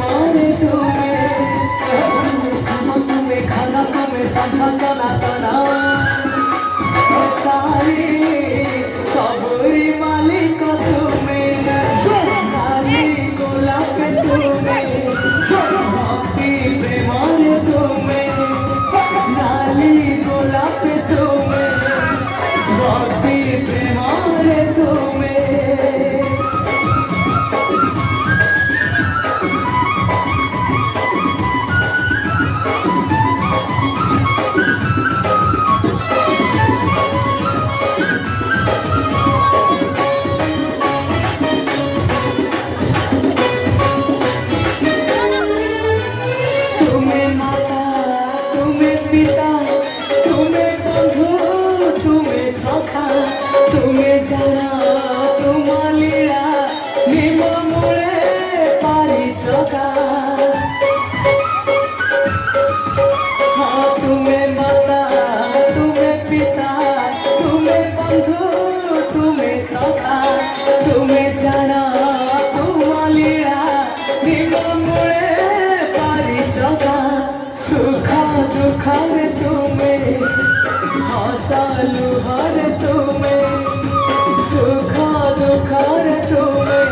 प्रेमारे तुम्हें समा तुम्हें खाना तुम्हें संथा सनातना सारी सबरी मालिक तुम्हें नाली गोलाप तुम्हें भक्ति प्रेमारे तुम्हें नाली गोलाप तुम्हें भक्ति प्रेमारे तुम्हें पिता तुम्हें बंधु तुम्हें सखा तुम्हें जाना तुम्हार लीला निम मोड़े पारी चौका हाँ तुम्हें माता तुम्हें पिता तुम्हें बंधु तुम्हें सखा तुम्हें जाना तुम्हार लीला निम मोड़े पारी चौका सुखा दुखारे तुम्हें हंसा लुहारे तुम्हें सुखा दुखारे तुम्हें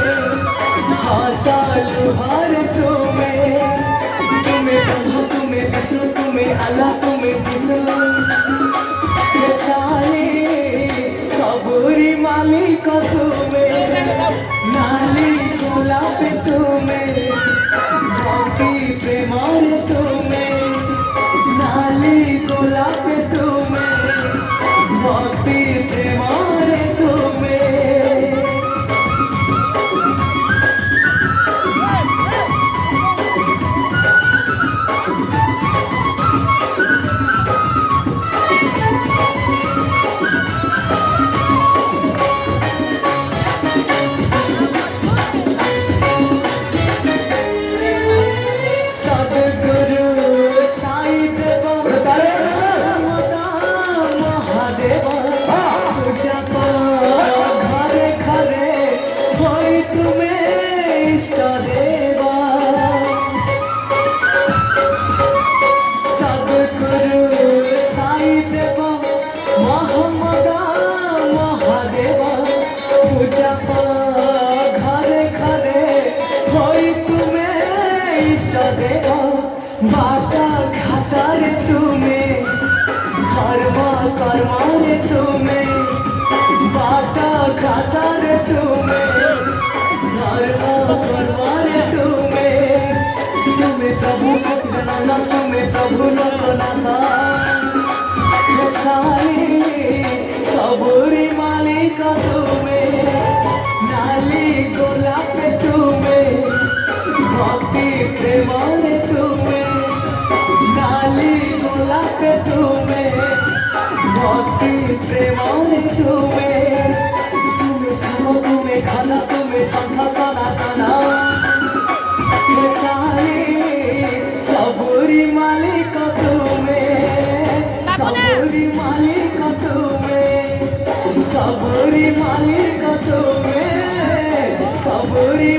हंसा लुहारे तुम्हें तुम्हें ब्रह्मा तुम्हें विष्णु तुम्हें अल्लाह तुम्हें जिसु ये सारी सबरी मालिक तुम्हें नाली गोलाप तुम्हें भक्ति प्रेमारे तुम्हें नाली गोलाप तुम्हें भक्ति प्रेमारे तुम्हें बाटा घाटारे तुम्हें धर्म कर्मारे तुम्हें बाटा घाटारे तुम्हें धर्म कर्मारे तुम्हें प्रभु सच्चिदानंद तुम्हें प्रभु लोकनाथ ये सारी सबरी मालिक तुम्हें नाली गोलाप तुम्हें भक्ति प्रेमारे तुम्हें नाली गोलाप तुम्हें भक्ति प्रेमारे तुम्हें समा तुम्हें खाना तुम्हें संथा सनातना ये सारी सबरी मालिक तुम्हें सबरी मालिक तुम्हें सबरी मालिक तुम्हें सबरी